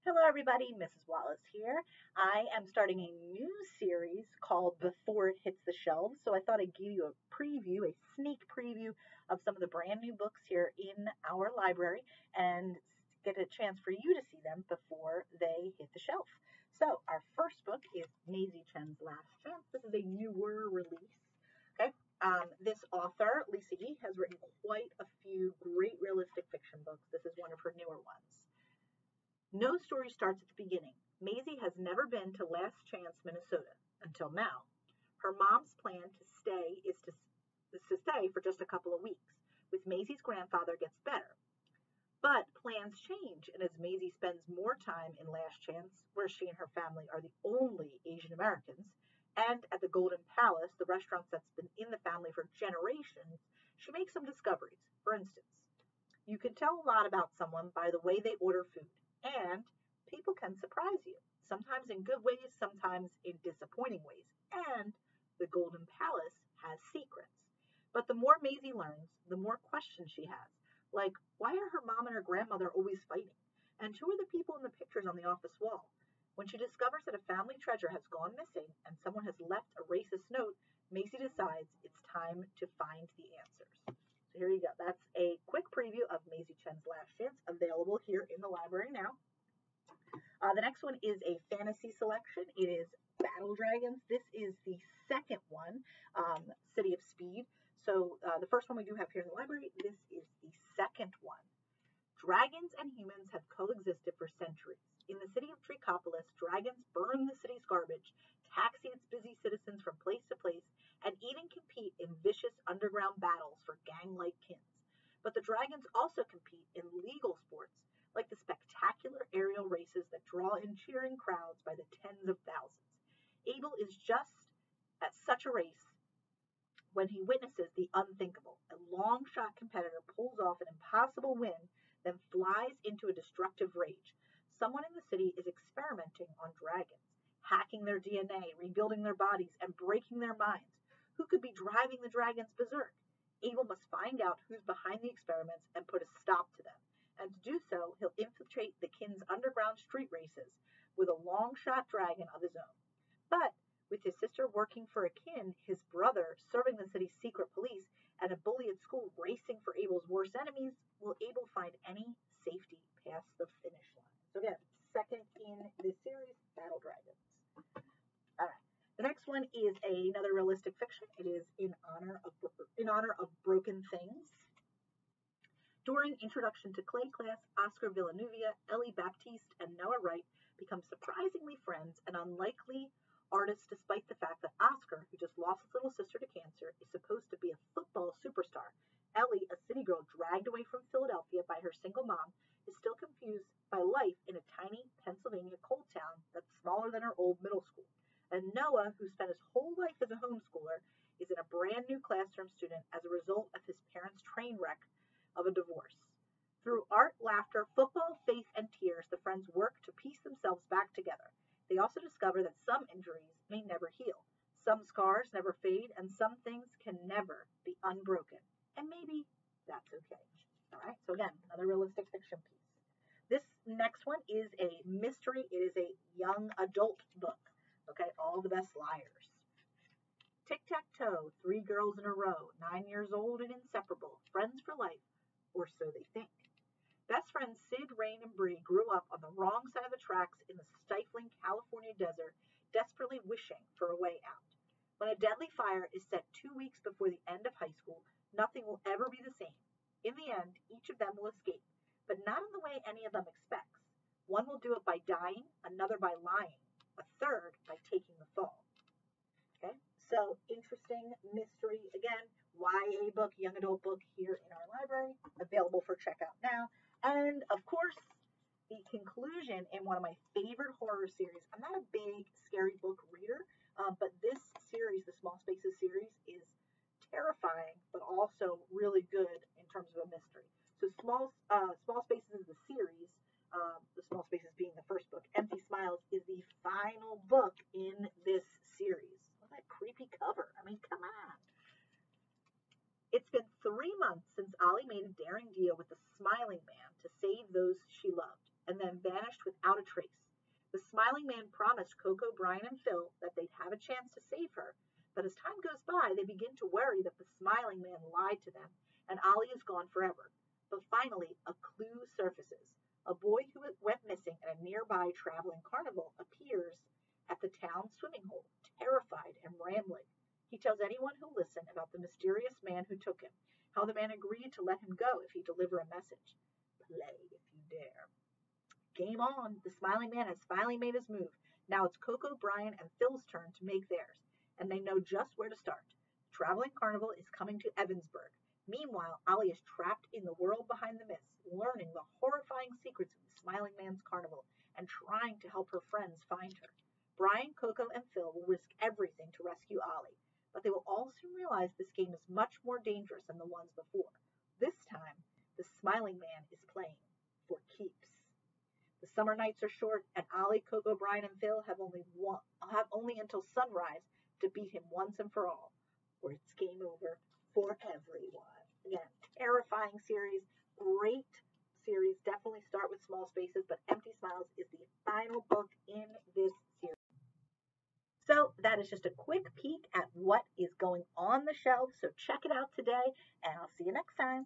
Hello, everybody. Mrs. Wallace here. I am starting a new series called Before It Hits the Shelves. So I thought I'd give you a preview, a sneak preview of some of the brand new books here in our library and get a chance for you to see them before they hit the shelf. So our first book is Maisie Chen's Last Chance. This is a newer release. Okay. This author, Lisa E., has written quite a few great realistic fiction books. This is one of her newer ones. No story starts at the beginning. Maisie has never been to Last Chance, Minnesota, until now. Her mom's plan to stay is to stay for just a couple of weeks, with Maisie's grandfather gets better. But plans change, and as Maisie spends more time in Last Chance, where she and her family are the only Asian Americans, and at the Golden Palace, the restaurant that's been in the family for generations, she makes some discoveries. For instance, you can tell a lot about someone by the way they order food. And people can surprise you, sometimes in good ways, sometimes in disappointing ways. And the Golden Palace has secrets. But the more Maisie learns, the more questions she has. Like, why are her mom and her grandmother always fighting? And who are the people in the pictures on the office wall? When she discovers that a family treasure has gone missing and someone has left a racist note, Maisie decides it's time to find the answers. So here you go. That's a quick preview of Maisie Chen's Last Chance, available here in the library now. The next one is a fantasy selection. It is Battle Dragons. This is the second one, City of Speed. So the first one we do have here in the library, this is the second one. Dragons and humans have coexisted for centuries. In the city of Tricopolis, dragons burn the city's garbage, taxi its busy citizens from place to place, and even compete in vicious underground battles for gang-like kins. But the dragons also compete in legal sports, like the spectacular aerial races that draw in cheering crowds by the tens of thousands. Abel is just at such a race when he witnesses the unthinkable. A long-shot competitor pulls off an impossible win, then flies into a destructive rage. Someone in the city is experimenting on dragons, hacking their DNA, rebuilding their bodies, and breaking their minds. Who could be driving the dragons berserk? Abel must find out who's behind the experiments and put a stop to them. And to do so, he'll infiltrate the kin's underground street races with a long-shot dragon of his own. But with his sister working for a kin, his brother serving the city's secret police, and a bully at school racing for Abel's worst enemies, will Abel find any safety past the finish line? So again, second in this series, Battle Dragons. All right. The next one is another realistic fiction. It is in honor of Broken Things. During Introduction to Clay class, Oscar Villanueva, Ellie Baptiste, and Noah Wright become surprisingly friends and unlikely artists despite the fact that Oscar, who just lost his little sister to cancer, is supposed to be a football superstar. Ellie, a city girl dragged away from Philadelphia by her single mom, is still confused by life in a tiny Pennsylvania coal town that's smaller than her old middle school. And Noah, who spent his whole life as a homeschooler, is in a brand new classroom student as a result of his parents' train wreck of a divorce. Through art, laughter, football, faith, and tears, the friends work to piece themselves back together. They also discover that some injuries may never heal, some scars never fade, and some things can never be unbroken. And maybe that's okay. All right, so again, another realistic fiction piece. This next one is a mystery. It is a young adult book. Okay, All the Best Liars. Tic-tac-toe, 3 girls in a row, 9 years old and inseparable, friends for life, or so they think. Best friends Sid, Rain, and Bree grew up on the wrong side of the tracks in the stifling California desert, desperately wishing for a way out. When a deadly fire is set 2 weeks before the end of high school, nothing will ever be the same. In the end, each of them will escape, but not in the way any of them expects. One will do it by dying, another by lying, a third by taking the fall. Okay, so interesting mystery. Again, YA book, young adult book here in our library, available for checkout now. And of course, the conclusion in one of my favorite horror series. I'm not a big scary book reader, but this series, the Small Spaces series, is terrifying, but also really good in terms of a mystery. So Small Spaces is the series. The Small Spaces being the first book. Empty Smiles is the final book in this series. Look at that creepy cover. I mean, come on. It's been 3 months since Ollie made a daring deal with the Smiling Man to save those she loved. and then vanished without a trace. The smiling man promised Coco, Brian, and Phil that they'd have a chance to save her, but as time goes by, they begin to worry that the smiling man lied to them and Ollie is gone forever. But finally, a clue surfaces. A boy who went missing at a nearby traveling carnival appears at the town swimming hole, terrified and rambling. He tells anyone who'll listen about the mysterious man who took him, how the man agreed to let him go if he deliver a message. Play if you dare. Game on! The smiling man has finally made his move. Now it's Coco, Brian, and Phil's turn to make theirs, and they know just where to start. The traveling carnival is coming to Evansburg. Meanwhile, Ollie is trapped in the world behind the mist, learning the horrifying secrets of the smiling man's carnival and trying to help her friends find her. Brian, Coco, and Phil will risk everything to rescue Ollie, but they will all soon realize this game is much more dangerous than the ones before. This time, the smiling man is playing for keeps. The summer nights are short, and Ollie, Coco, Brian, and Phil have only until sunrise to beat him once and for all, or it's game over for everyone. Again, terrifying series, great series. Definitely start with Small Spaces, but Empty Smiles is the final book in this series. So that is just a quick peek at what is going on the shelves. So check it out today, and I'll see you next time.